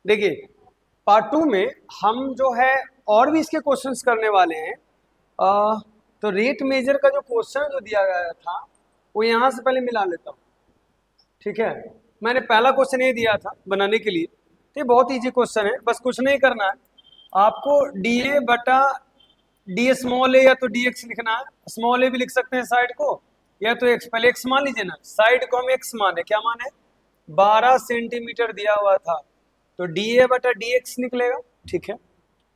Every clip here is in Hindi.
देखिए पार्ट 2 में हम जो है और भी इसके क्वेश्चंस करने वाले हैं। तो रेट मेजर का जो क्वेश्चन जो दिया गया था वो यहाँ से पहले मिला लेता हूँ। ठीक है, मैंने पहला क्वेश्चन ये दिया था बनाने के लिए, तो ये बहुत इजी क्वेश्चन है, बस कुछ नहीं करना है आपको, डी ए बटा डी स्मॉल ए या तो डी एक्स लिखना है। स्मॉल ए भी लिख सकते हैं साइड को, या तो एक्स, पहले एक्स मान लीजिए ना, साइड को हम एक्स माने, क्या माने 12 सेंटीमीटर दिया हुआ था, तो डी ए बटा डी एक्स निकलेगा। ठीक है,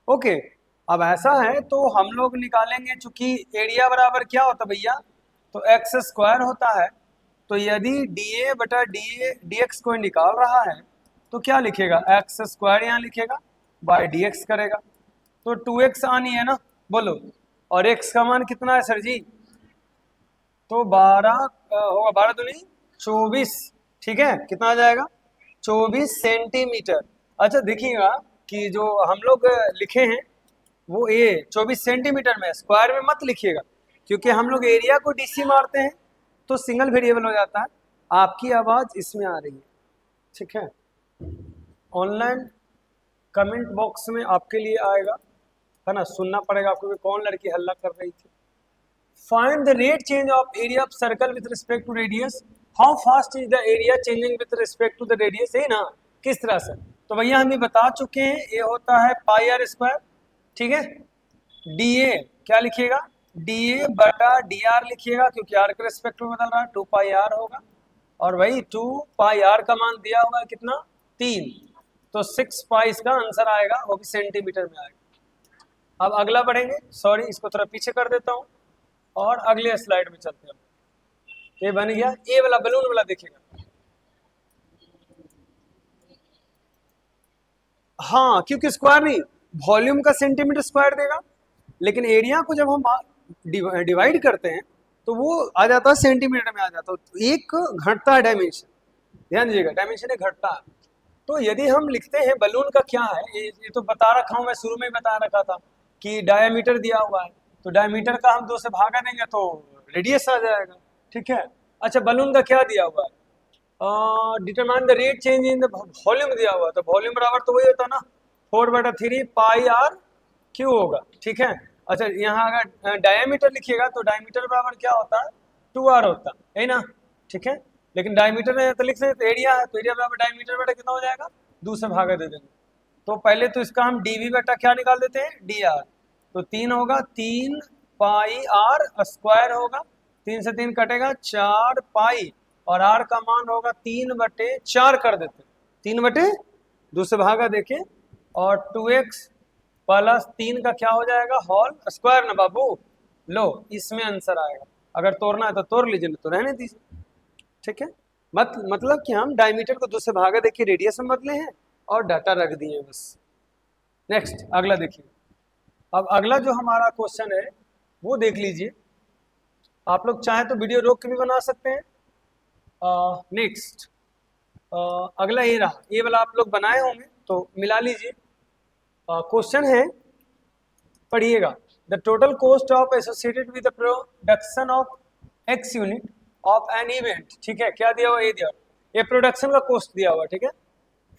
ओके। अब ऐसा है तो हम लोग निकालेंगे, चूंकि एरिया बराबर क्या होता है भैया, तो एक्स स्क्वायर होता है। तो यदि डी ए बटा डी एक्स कोई निकाल रहा है तो क्या लिखेगा, एक्स स्क्वायर यहाँ लिखेगा, बाय डी एक्स करेगा, तो 2x आनी है ना, बोलो। और x का मान कितना है सर जी, तो 12 होगा, 12 दूनी 24। ठीक है, कितना आ जाएगा 24 सेंटीमीटर। अच्छा देखिएगा कि जो हम लोग लिखे हैं वो ए 24 सेंटीमीटर में, स्क्वायर में मत लिखिएगा, क्योंकि हम लोग एरिया को डीसी मारते हैं तो सिंगल वेरिएबल हो जाता है। आपकी आवाज इसमें आ रही है, ठीक है, ऑनलाइन कमेंट बॉक्स में आपके लिए आएगा, है ना, सुनना पड़ेगा आपको कि कौन लड़की हल्ला कर रही थी। Find the rate change of area of circle with respect to radius, how fast is the area changing with respect to the radius, है ना, किस तरह से। तो भैया हम ये बता चुके हैं, ये होता है पाई आर स्क्वायर। ठीक है, डी ए क्या लिखिएगा, डी ए बटा डी आर लिखिएगा, क्योंकि आर के रिस्पेक्ट में बदल रहा है, 2 पाई आर होगा। और वही 2 पाई आर का मान दिया हुआ है कितना, 3, तो 6 पाई इसका आंसर आएगा, वो भी सेंटीमीटर में आएगा। अब अगला बढ़ेंगे, सॉरी इसको थोड़ा पीछे कर देता हूँ और अगले स्लाइड में चलते हैं। ये बन गया, ए वाला बलून वाला देखिएगा, हाँ, क्योंकि स्क्वायर नहीं, वॉल्यूम का सेंटीमीटर स्क्वायर देगा, लेकिन एरिया को जब हम डिवाइड करते हैं तो वो आ जाता है सेंटीमीटर में आ जाता है, तो एक घटता है डायमेंशन, ध्यान दीजिएगा, डायमेंशन एक घटता है। तो यदि हम लिखते हैं बलून का क्या है, ये तो बता रखा हूं मैं, शुरू में ही बता रखा था कि डायमीटर दिया हुआ है, तो डायमीटर का हम 2 से भागा देंगे तो रेडियस आ जाएगा। ठीक है, अच्छा बलून का क्या दिया हुआ है, determine the rate change in the volume दिया हुआ है, तो वॉल्यूम बराबर तो वही होता है ना, 4/3 पाई आर क्यू होगा। ठीक है, अच्छा यहाँ अगर डायमीटर लिखिएगा तो डायमीटर बराबर क्या होता है, 2r होता है ना। ठीक है, लेकिन डायमीटर में तो लिख सकते, तो एरिया है, तो एरिया बराबर डायमीटर बटा कितना हो जाएगा, 2 से भागा दे देंगे। तो पहले तो इसका हम डीवी बटा क्या निकाल देते हैं, डी आर, तो 3 होगा, 3 पाई आर स्क्वायर होगा, 3 से 3 कटेगा, 4 पाई, और आर का मान होगा 3/4 कर देते, 3/2 से भागा देखे, और 2x प्लस 3 का क्या हो जाएगा, होल स्क्वायर ना बाबू, लो इसमें आंसर आएगा। अगर तोड़ना है तो तोड़ लीजिए, तो रहने दीजिए। ठीक है, मतलब कि हम डायमीटर को 2 से भागा देखिए, रेडियस में बदले हैं और डाटा रख दिए बस। नेक्स्ट अगला देखिए, अब अगला जो हमारा क्वेश्चन है वो देख लीजिए, आप लोग चाहे तो वीडियो रोक के भी बना सकते हैं। नेक्स्ट अगला ये रहा, ये वाला आप लोग बनाए होंगे तो मिला लीजिए। क्वेश्चन है, पढ़िएगा, the total cost of associated with the production of x unit of an event. ठीक है, क्या दिया हुआ, ये दिया, ये प्रोडक्शन का कॉस्ट दिया हुआ। ठीक है,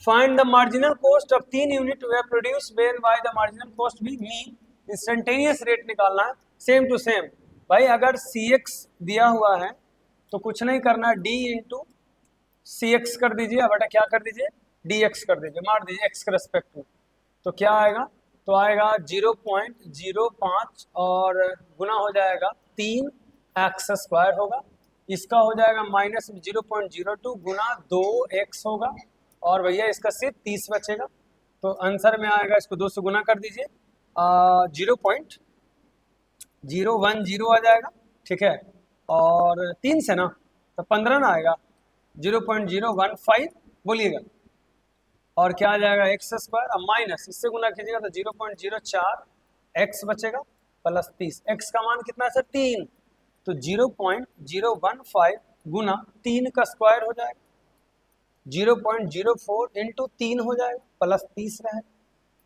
find the marginal cost of 3 unit way produce when by the marginal cost भी मीन इंस्टेंटेनियस रेट निकालना है, सेम टू सेम। भाई अगर सी एक्स दिया हुआ है तो कुछ नहीं करना, डी इंटू सी एक्स कर दीजिए, बेटा क्या कर दीजिए, डी एक्स कर दीजिए, मार दीजिए एक्स के रेस्पेक्ट में, तो क्या आएगा, तो आएगा 0.05 और गुना हो जाएगा 3 एक्स स्क्वायर होगा, इसका हो जाएगा माइनस 0.02 गुना 2x होगा, और भैया इसका सिर्फ 30 बचेगा, तो आंसर में आएगा, इसको 2 से गुना कर दीजिए, 0.010 आ जाएगा। ठीक है, और 3 से ना तो 15 ना आएगा, 0.015 बोलिएगा, और क्या आ जाएगा एक्स स्क्वायर, अब माइनस इससे गुना कीजिएगा तो 0.04 एक्स बचेगा, प्लस 30, एक्स का मान कितना है सर, 3, तो 0.015 गुना 3 का स्क्वायर हो जाएगा, 0.04 इंटू 3 हो जाएगा, प्लस 30 रहे,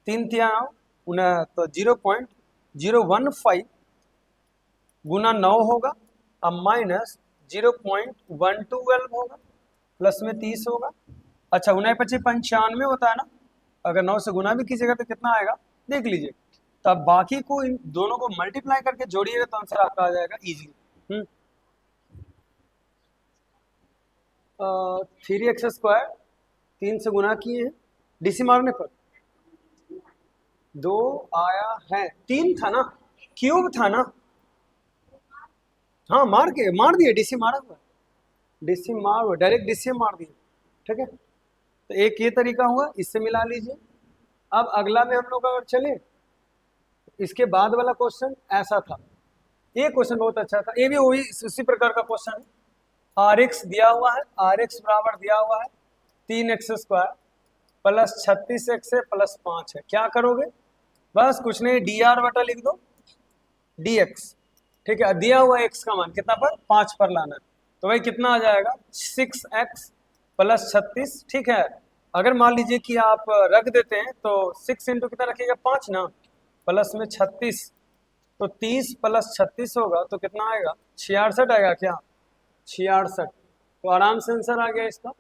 3 3 तो 0.015 गुना 9 होगा, अब माइनस 0.112 होगा, प्लस में 30 होगा। अच्छा 9 × 5 = 95 होता है ना, अगर 9 से गुना भी कीजिएगा तो कितना आएगा देख लीजिए। तब बाकी को इन दोनों को मल्टीप्लाई करके जोड़िएगा तो आंसर आपका आ जाएगा इजीली। 3x² 3 से गुना किए हैं, डीसी मारने पर 2 आया है, 3 था ना, क्यूब था ना, हाँ मार दिए, डीसी मारा हुआ, डीसी मार डायरेक्ट डीसी मार दिए, ठीक है। तो एक ये तरीका हुआ, इससे मिला लीजिए। अब अगला में हम लोग अगर चले, इसके बाद वाला क्वेश्चन ऐसा था, ये क्वेश्चन बहुत अच्छा था, ये भी वही उसी प्रकार का क्वेश्चन है। Rx दिया हुआ है, Rx बराबर दिया हुआ है 3x² प्लस 36x है प्लस 5 है, क्या करोगे, बस कुछ नहीं, dr बटा लिख दो dx, ठीक है। दिया हुआ x का मान कितना पर 5 पर लाना है, तो भाई कितना आ जाएगा 6x प्लस 36, ठीक है। अगर मान लीजिए कि आप रख देते हैं तो 6 इंटू कितना रखिएगा 5 ना, प्लस में 36, तो 30 प्लस 36 होगा तो कितना आएगा 66 आएगा क्या, 66। तो आराम से आंसर आ गया इसका,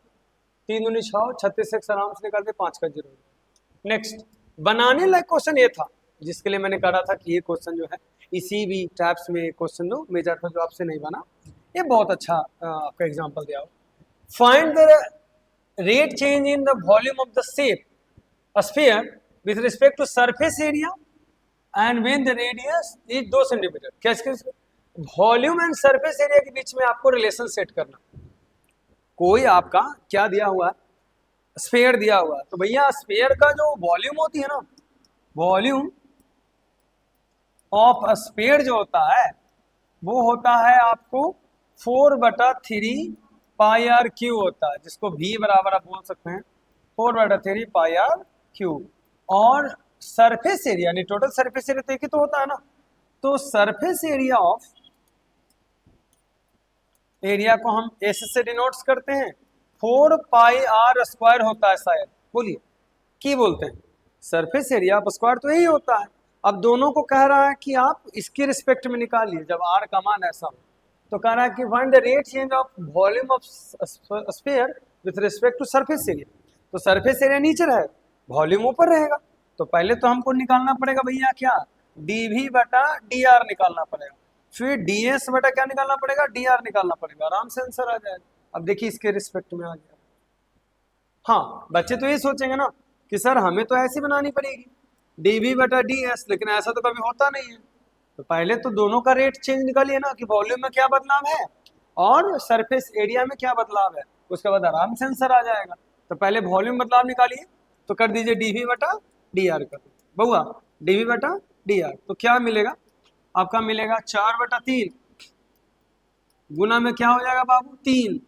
3 दूनी 6, 36 आराम से निकाल के 5 का 0। नेक्स्ट बनाने लायक क्वेश्चन ये था, जिसके लिए मैंने कहा था कि ये क्वेश्चन जो है इसी भी टाइप्स में क्वेश्चन जो मेजर था जो आपसे नहीं बना, ये बहुत अच्छा आपका एग्जांपल दिया हो। Find the rate change in the volume of the shape sphere with respect to surface area and when the radius is 2 centimetre. कैसे, वॉल्यूम एंड सरफेस एरिया के बीच में आपको रिलेशन सेट करना। कोई आपका क्या दिया हुआ, स्फीयर दिया हुआ, तो भैया स्फीयर का जो वॉल्यूम होती है ना, वॉल्यूम ऑफ स्फीयर जो होता है वो होता है आपको 4/3 पाई आर क्यू होता है, जिसको v बराबर आप बोल सकते हैं 4/3 पाई आर क्यू। और सरफेस एरिया यानी टोटल सरफेस एरिया तो एक ही तो होता है ना, तो सरफेस एरिया ऑफ एरिया को हम एस से डिनोट्स करते हैं, 4 पाई आर स्क्वायर होता है शायद, बोलिए की बोलते हैं, सरफेस एरिया ऑफ स्क्वायर तो यही होता है। अब दोनों को कह रहा है कि आप इसके रिस्पेक्ट में निकालिए, जब आर का मान ऐसा हो तो कह रहा है कि find the rate change of volume of sphere with respect to surface area. तो सरफेस एरिया नीचे रहे, वॉल्यूम ऊपर रहेगा, तो पहले तो हमको निकालना पड़ेगा भैया क्या, dv बटा dr निकालना पड़ेगा, फिर ds बटा क्या निकालना पड़ेगा, dr निकालना पड़ेगा, आराम से आंसर आ जाएगा। अब देखिए इसके रिस्पेक्ट में आ गया। हाँ बच्चे तो ये सोचेंगे ना कि सर हमें तो ऐसी बनानी पड़ेगी dv बटा ds, लेकिन ऐसा तो कभी होता नहीं है। तो पहले तो दोनों का रेट चेंज निकालिए ना कि वॉल्यूम में क्या बदलाव है और सरफेस एरिया में क्या बदलाव है, उसके बाद आराम से आंसर आ जाएगा। तो पहले वॉल्यूम बदलाव निकालिए, तो कर दीजिए dv बटा dr कर बहुआ, dv बटा dr, तो क्या मिलेगा आपका, मिलेगा 4/3 गुना में क्या हो जाएगा बाबू 3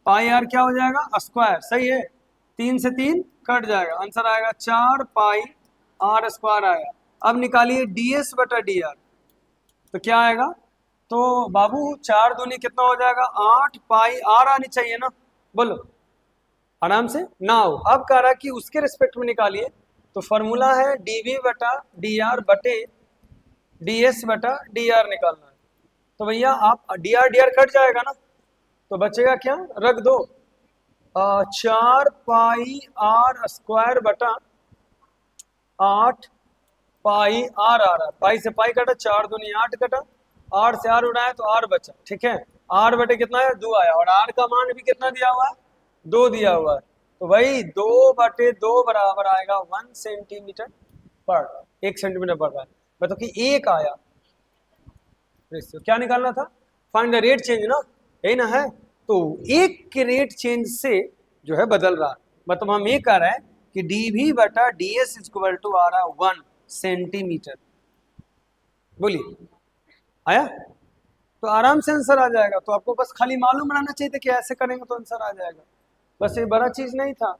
पाई आर क्या हो जाएगा स्क्वायर, सही है, 3 से 3 कट जाएगा, आंसर आएगा 4 पाई आर स्क्वायर आएगा। अब निकालिए ds बटा dr, तो क्या आएगा, तो बाबू 4 दूनी कितना हो जाएगा 8 पाई आर आनी चाहिए ना, बोलो आराम से ना हो। अब कह रहा कि उसके रिस्पेक्ट में निकालिए, तो फॉर्मूला है dv बटा dr बटे ds बटा dr निकालना है। तो भैया आप dr कट जाएगा ना, तो बचेगा क्या, रख दो 4 पाई आर स्क्वायर बटा 8 पाई आर आ रहा, पाई से पाई कटा, 4 दूनी 8 कटा, 8 से आर उड़ाया तो आर बचा, ठीक है, आर बटे कितना है 2 आया, और आर का मान भी कितना दिया हुआ है 2 दिया हुआ है, तो भाई 2/2 बराबर आएगा 1 सेंटीमीटर पर, 1 सेंटीमीटर बढ़ रहा है, मतलब कि 1 आया। क्या निकालना था, फाइंड द रेट चेंज ना, यही ना है, तो 1 के रेट चेंज से जो है बदल रहा है, मतलब हम ये कह रहे हैं कि dv बटा ds इक्वल टू आ रहा है 1 सेंटीमीटर, बोलिए आया, तो आराम से आंसर आ जाएगा। तो आपको बस खाली मालूम रहना चाहिए था कि ऐसे करेंगे तो आंसर आ जाएगा, बस ये बड़ा चीज नहीं था।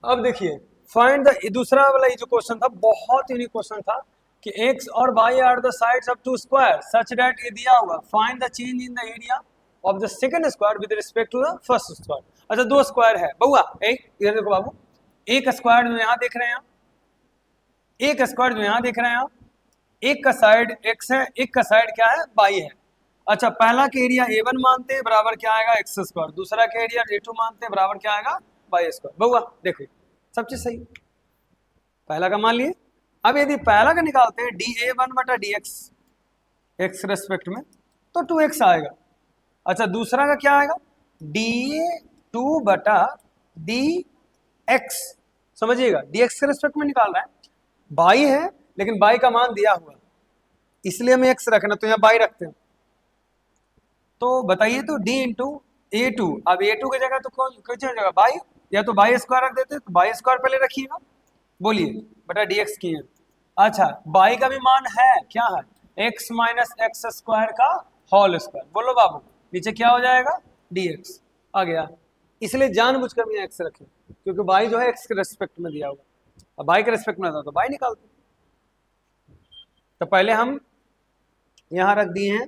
अब देखिए फाइंड द, दूसरा वाला ये जो क्वेश्चन था बहुत यूनिक क्वेश्चन था कि x और y are the sides of two square such that ये दिया हुआ, find the change in the area of the second square with respect to the first square. अच्छा 2 स्क्वायर है बहुआ, एक इधर देखो बाबू, एक स्क्वायर जो यहाँ देख रहे हैं, एक स्क्वायर जो यहाँ देख रहे हैं आप, एक का साइड x है, एक का साइड क्या है y है। अच्छा पहला के एरिया a1 मानते हैं बराबर क्या आएगा x स्क्वायर, दूसरा के एरिया a2 मानते हैं बराबर क्या आएगा y स्क्वायर। बहुआ देखो सब चीज सही। पहला का मान लिए। अब यदि पहला का निकालते हैं dA1 बटा dx x रेस्पेक्ट में, तो 2x आएगा। अच्छा, दूसरा का क्या आएगा? dA2 बटा dx। समझिएगा, dx के रेस्पेक्ट में निकाल रहा है, बाई है लेकिन बाई का मान दिया हुआ, इसलिए हमें x रखना, तो यहाँ बाई रखते हैं। तो बताइए, तो d इंटू A2, अब A2 की जगह तो कौन जगह बाई, या तो बाई स्क्वायर रख देते, तो बाई स्क्वायर पहले रखिएगा, बोलिए, बटा dx की है। अच्छा, बाई का भी मान है, क्या है? x माइनस एक्स स्क्वायर का होल स्क्वायर। बोलो बाबू, नीचे क्या हो जाएगा? dx आ गया। इसलिए जानबूझ कर मैं x रखे, क्योंकि बाई जो है x के रेस्पेक्ट में दिया हुआ, अब बाई के रेस्पेक्ट में आता तो बाई निकालते। तो पहले हम यहाँ रख दिए हैं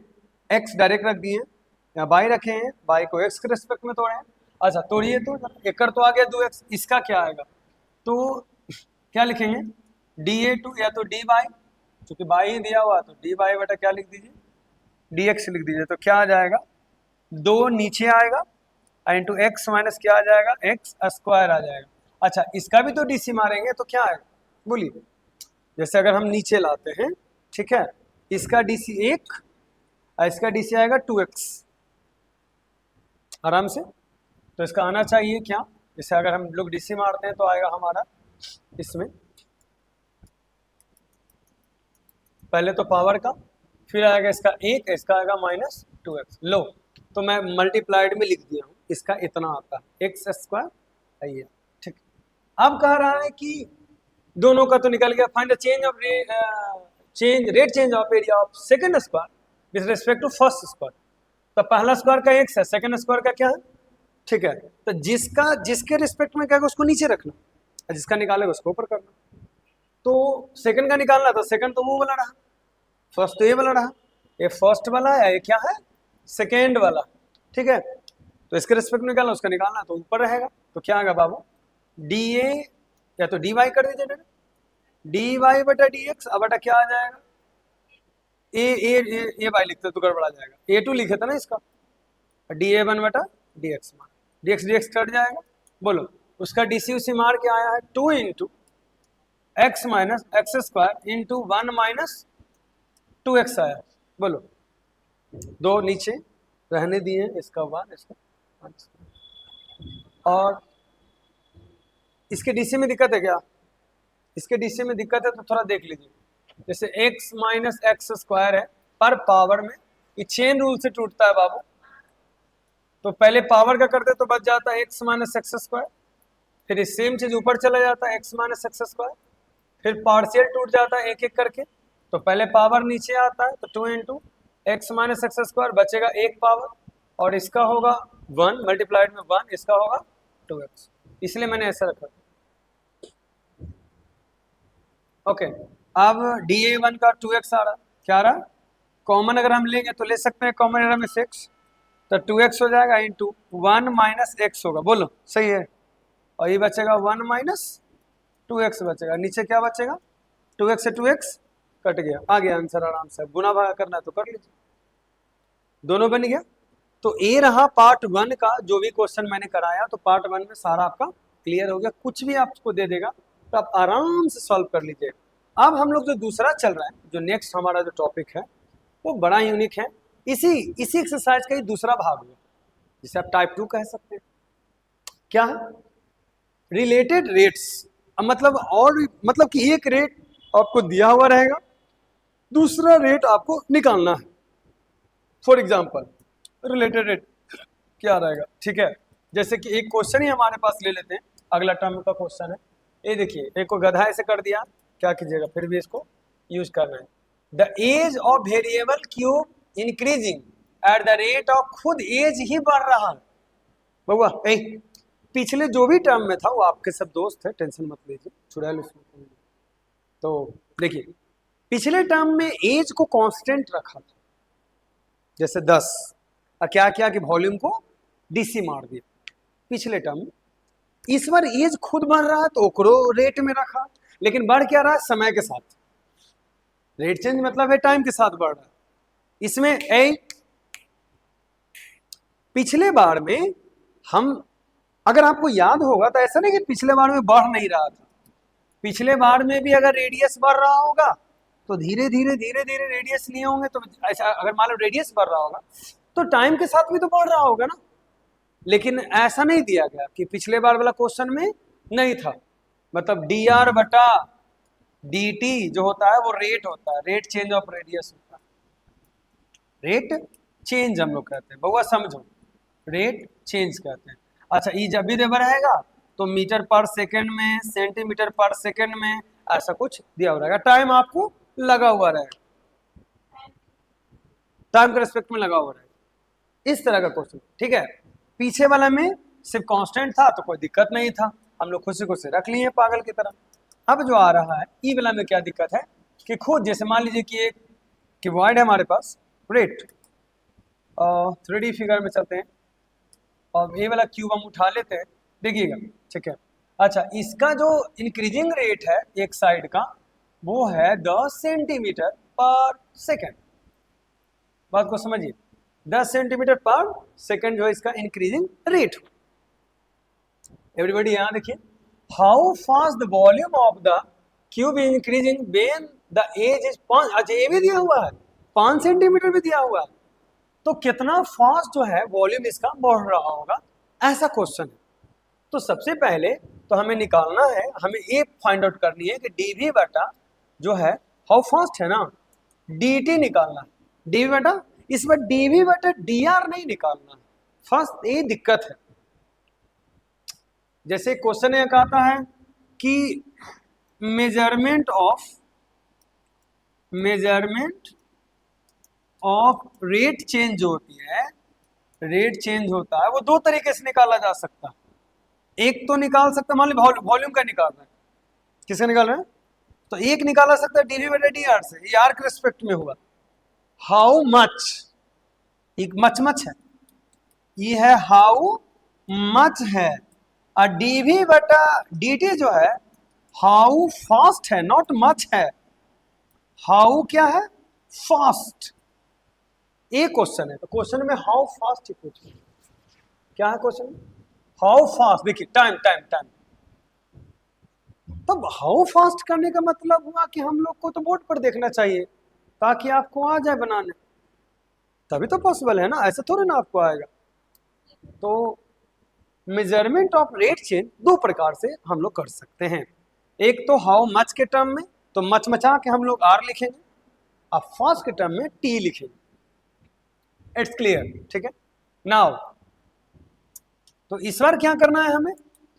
x, डायरेक्ट रख दिए हैं, यहाँ बाई रखे हैं, बाई को x के रेस्पेक्ट में तोड़े हैं। अच्छा, तोड़िए, तो एकड़ तो आ गया 2x, इसका क्या आएगा? तो क्या लिखेंगे? dA2 या तो dy, क्योंकि बाई ही दिया हुआ, तो dy बटा क्या लिख दीजिए? dx लिख दीजिए। तो क्या आ जाएगा? 2 नीचे आएगा इंटू एक्स माइनस क्या आ जाएगा? एक्स स्क्वायर आ जाएगा। अच्छा, इसका भी तो डीसी मारेंगे तो क्या आएगा? बोलिए, जैसे अगर हम नीचे लाते हैं, ठीक है, इसका डीसी 1 और इसका डीसी आएगा 2x आराम से। तो इसका आना चाहिए क्या? जैसे अगर हम लोग डीसी मारते हैं तो आएगा हमारा इसमें पहले तो पावर का, फिर आएगा इसका 1, इसका आएगा माइनस 2x। लो, तो मैं मल्टीप्लाइड में लिख दिया हूँ, इसका इतना आता है एक्स स्क्वायर आइए, ठीक। अब कह रहा है कि दोनों का तो निकल गया, find the change of rate change of area of second square with respect to first square. तो पहला स्क्वायर का x है, सेकंड स्क्वायर का क्या है? ठीक है, तो जिसके रिस्पेक्ट में क्या है उसको नीचे रखना, जिसका निकालेगा उसको ऊपर करना। तो सेकंड का निकालना, तो सेकंड तो वो वाला रहा, फर्स्ट तो ये वाला रहा, ये फर्स्ट वाला है, ये क्या है? सेकेंड वाला, ठीक है। तो इसके रिस्पेक्ट में निकालना, उसका निकालना तो ऊपर रहेगा। तो क्या आएगा बाबू? dA या तो dy कर दीजिए, dy बटा dx, अब बटा क्या आ जाएगा? ए बाई लिखते तो गड़बड़ा जाएगा, A2 लिखे था ना इसका, dA1 बटा dx मार, dx कट जाएगा। बोलो, उसका डीसी उसी मार के आया है 2 into x minus x square into 1 minus 2x आया। बोलो, 2 नीचे रहने दिए, इसका 1, इसका 1, और इसके डीसी में दिक्कत है क्या? इसके डीसी में दिक्कत है तो थोड़ा देख लीजिए, जैसे x माइनस एक्स स्क्वायर है पर पावर में, ये चेन रूल से टूटता है बाबू। तो पहले पावर का करते तो बच जाता है x माइनस एक्स स्क्वायर, फिर इस सेम चीज ऊपर चला जाता है x माइनस एक्स स्क्वायर, फिर पार्शियल टूट जाता है एक एक करके, तो पहले पावर नीचे आता है, तो 2 into x minus x square बचेगा एक पावर, और इसका होगा 1 मल्टीप्लाइड में 1, इसका होगा 2x, इसलिए मैंने ऐसा रखा। ओके, अब dA1 का 2x आ रहा, क्या आ रहा? कॉमन अगर हम लेंगे तो ले सकते हैं, कॉमन एरर में 6, तो 2x हो जाएगा इंटू 1 माइनस एक्स होगा। बोलो, सही है। और ये बचेगा 1 माइनस 2x बचेगा, नीचे क्या बचेगा? 2x से 2x कट गया, आ गया आंसर आराम से। गुना भागा करना है तो कर लीजिए, दोनों बन गया। तो ए रहा पार्ट 1 का, जो भी क्वेश्चन मैंने कराया, तो पार्ट 1 में सारा आपका क्लियर हो गया, कुछ भी आपको दे देगा तो आप आराम से सॉल्व कर लीजिए। अब हम लोग जो दूसरा चल रहा है, जो नेक्स्ट हमारा जो टॉपिक है, वो बड़ा यूनिक है, इसी एक्सरसाइज का ही दूसरा भाग है, जिसे आप टाइप 2 कह सकते हैं। क्या है? Related rates. मतलब और मतलब कि एक रेट आपको दिया हुआ रहेगा, दूसरा रेट आपको निकालना है। फॉर एग्जाम्पल, रिलेटेड रेट क्या रहेगा? ठीक है, जैसे कि एक क्वेश्चन ही हमारे पास ले लेते हैं, अगला टर्म का क्वेश्चन है, ये देखिए, एक को गधा ऐसे कर दिया, क्या कीजिएगा, फिर भी इसको यूज करना है। The edge of variable cube increasing at the rate of, खुद एज ही बढ़ रहा है बउआ। पिछले जो भी टर्म में था वो आपके सब दोस्त है, टेंशन मत लीजिए, चुड़ैल उसमें। तो देखिए, पिछले टर्म में एज को कांस्टेंट रखा था, जैसे 10, और क्या किया कि वॉल्यूम को डीसी मार दिया पिछले टर्म में। इस बार एज खुद बढ़ रहा है तो ओकरो रेट में रखा, लेकिन बढ़ क्या रहा है? समय के साथ। रेट चेंज मतलब है टाइम के साथ बढ़ रहा है। इसमें पिछले बार में हम अगर आपको याद होगा तो ऐसा नहीं कि पिछले बार में बढ़ नहीं रहा था, पिछले बार में भी अगर रेडियस बढ़ रहा होगा तो धीरे धीरे धीरे धीरे रेडियस लिए होंगे, तो ऐसा अगर मान लो रेडियस बढ़ रहा होगा तो टाइम के साथ भी तो बढ़ रहा होगा ना। लेकिन ऐसा नहीं दिया गया कि पिछले बार वाला क्वेश्चन में नहीं था, मतलब dr बटा dt जो होता है वो रेट होता है, रेट चेंज ऑफ रेडियस होता है, रेट चेंज हम लोग कहते हैं, बहुआ समझो, रेट चेंज कहते हैं। अच्छा, ई जब भी देवर रहेगा तो मीटर पर सेकंड में, सेंटीमीटर पर सेकंड में, ऐसा कुछ दिया हुआ रहेगा, टाइम आपको लगा हुआ रहेगा, टाइम के रिस्पेक्ट में लगा हुआ रहेगा, इस तरह का क्वेश्चन। ठीक है, पीछे वाला में सिर्फ कांस्टेंट था तो कोई दिक्कत नहीं था, हम लोग खुशी खुशी रख लिए पागल की तरह। अब जो आ रहा है ई वाला में क्या दिक्कत है कि खुद जैसे मान लीजिए कि एक क्यूबॉइड है हमारे पास, रेट 3D फिगर में चलते हैं और ये वाला क्यूब हम उठा लेते हैं, देखिएगा। ठीक है, अच्छा, इसका जो इंक्रीजिंग रेट है एक साइड का वो है 10 सेंटीमीटर पर सेकेंड, बात को समझिए, 10 सेंटीमीटर पर सेकेंड जो है इसका इंक्रीजिंग रेट। एवरीबॉडी यहां देखिए, how fast the volume of the cube increasing when the edge is 5, अच्छा ये भी दिया हुआ है, 5 सेंटीमीटर भी दिया हुआ है, तो कितना फास्ट जो है वॉल्यूम इसका बढ़ रहा होगा, ऐसा क्वेश्चन है। तो सबसे पहले तो हमें निकालना है, हमें ये फाइंड आउट करनी है कि dv बटा जो है हाउ फास्ट है ना, dt निकालना है, dv बटा, इस बार dv बटा dr नहीं निकालना है, फर्स्ट ये दिक्कत है। जैसे क्वेश्चन ये कहता है कि मेजरमेंट ऑफ रेट चेंज जो होती है, रेट चेंज होता है वो दो तरीके से निकाला जा सकता है। एक तो निकाल सकता है, मान ली वॉल्यूम का निकाल रहे हैं, किसका निकाल रहे हैं, तो एक निकाला सकता है dv बटा dr से, ये r के रिस्पेक्ट में हुआ, हाउ मच, एक मच है, ये है हाउ मच है, और dv बटा dt जो है हाउ फास्ट है, नॉट मच है, हाउ क्या है, फास्ट। एक क्वेश्चन है तो क्वेश्चन में हाउ फास्ट ही पूछे, क्या है क्वेश्चन, हाउ फास्ट, देखिए टाइम टाइम टाइम, तब हाउ फास्ट करने का मतलब हुआ कि हम लोग को तो बोर्ड पर देखना चाहिए ताकि आपको आ जाए बनाने, तभी तो पॉसिबल है ना, ऐसे थोड़ी ना आपको आएगा। तो मेजरमेंट ऑफ रेट चेंज दो प्रकार से हम लोग कर सकते हैं, एक तो हाउ मच के टर्म में, तो मच मचा के हम लोग आर लिखेंगे, और फास्ट के टर्म में टी लिखेंगे, इट्स क्लियर। ठीक है, नाउ तो इस बार क्या करना है हमें,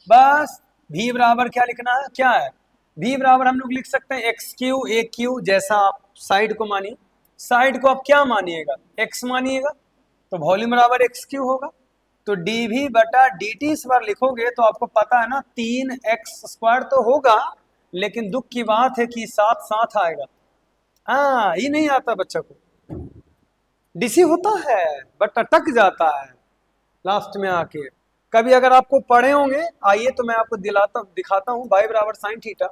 बस v बराबर क्या लिखना है, क्या है v बराबर हम लोग लिख सकते हैं एक्स क्यू ए क्यू, जैसा आप साइड को मानिए, साइड को आप क्या मानिएगा, x मानिएगा, तो वॉल्यूम बराबर एक्स क्यू होगा, तो dv बटा dt इस बार लिखोगे तो आपको पता है ना 3x² तो होगा, लेकिन दुख की बात है कि साथ साथ आएगा, हाँ ये नहीं आता बच्चा को, डीसी होता है बट अटक जाता है लास्ट में आके। कभी अगर आपको पढ़े होंगे, आइए तो मैं आपको दिखाता हूँ, y बराबर साइन थीटा,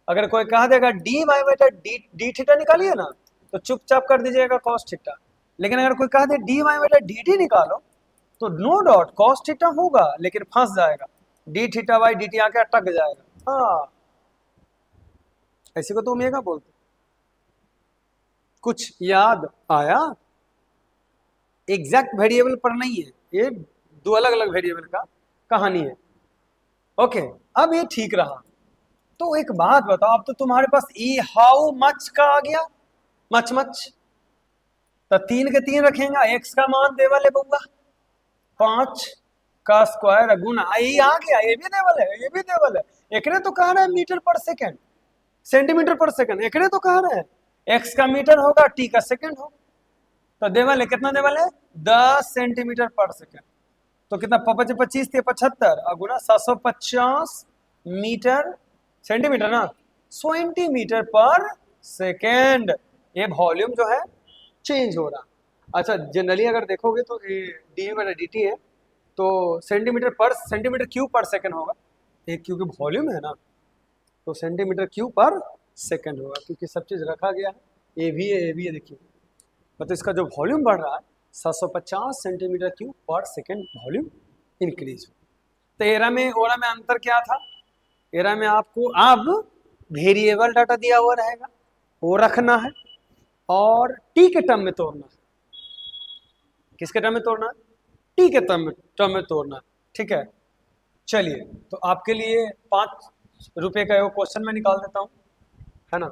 अगर कोई कह देगा डी वाई बटा डी थीटा निकालिए ना, तो चुपचाप कर दीजिएगा कॉस थीटा, लेकिन अगर कोई कह दे डी वाई बटा डी टी निकालो तो नो डाउट कॉस थीटा होगा, लेकिन फंस जाएगा, D theta Y D T आके अटक जाएगा। हाँ, ऐसे को तो ओमेगा बोलते। कुछ याद आया, एग्जैक्ट वेरिएबल पर नहीं है, ये दो अलग अलग वेरिएबल का कहानी है। ओके, अब ये ठीक रहा। तो एक बात बताओ, अब तो तुम्हारे पास ई हाउ मच का आ गया, मच मच, तो 3 के 3 रखेंगे, एक्स का मान देवल है बउआ 5 का स्क्वायर गुना, ये आ गया, ये भी देवल है, ये भी देवल है, एकरे तो कह रहे हैं मीटर पर सेकेंड, सेंटीमीटर पर सेकेंड, एकरे तो कह रहे हैं, एक्स का मीटर होगा, टी का सेकेंड होगा, तो देवल है, कितना देवल है 10 सेंटीमीटर पर सेकेंड, तो कितना 25 थे 75 और गुना 750 मीटर सेंटीमीटर ना, सेंटीमीटर पर सेकेंड, ये वॉल्यूम जो है चेंज हो रहा। अच्छा, जनरली अगर देखोगे तो डी बटा डी टी है तो सेंटीमीटर क्यूब पर सेकेंड होगा, एक क्योंकि वॉल्यूम है ना, तो सेंटीमीटर क्यूब पर सेकेंड होगा, क्योंकि सब चीज रखा गया है, ये भी है, ये भी है, देखिए मतलब इसका जो वॉल्यूम बढ़ रहा है 750 सेंटीमीटर क्यूब पर सेकेंड वॉल्यूम इंक्रीज हो। तो एरा में ओरा में अंतर क्या था? एरा में आपको अब वेरिएबल डाटा दिया हुआ रहेगा, वो रखना है, और टी के टर्म में तोड़ना है। किसके टर्म में तोड़ना है? टी के टर्म में तोड़ना है। ठीक है, चलिए तो आपके लिए 5 रुपए का एक क्वेश्चन मैं निकाल देता हूं, है ना।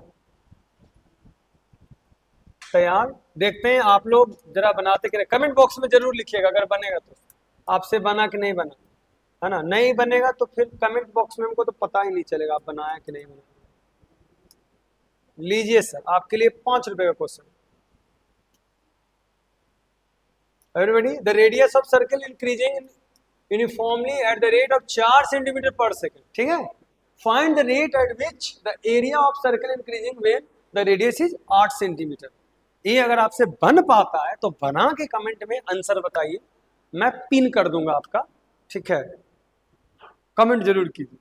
तैयार? देखते हैं आप लोग जरा बनाते कि नहीं। कमेंट बॉक्स में जरूर लिखिएगा अगर बनेगा तो, आपसे बना कि नहीं बना, है ना। नहीं बनेगा तो फिर कमेंट बॉक्स में हमको तो पता ही नहीं चलेगा आप बनाया कि नहीं बनाया। लीजिए सर, आपके लिए 5 रुपए का question. Everybody, the radius of circle increasing uniformly eight the rate of 4 centimetre पर सेकेंड। ठीक है, find the rate at which the area of circle increasing when the radius is 8 centimetre. ये अगर आपसे बन पाता है तो बना के कमेंट में आंसर बताइए, मैं पिन कर दूंगा आपका। ठीक है, कमेंट जरूर कीजिए।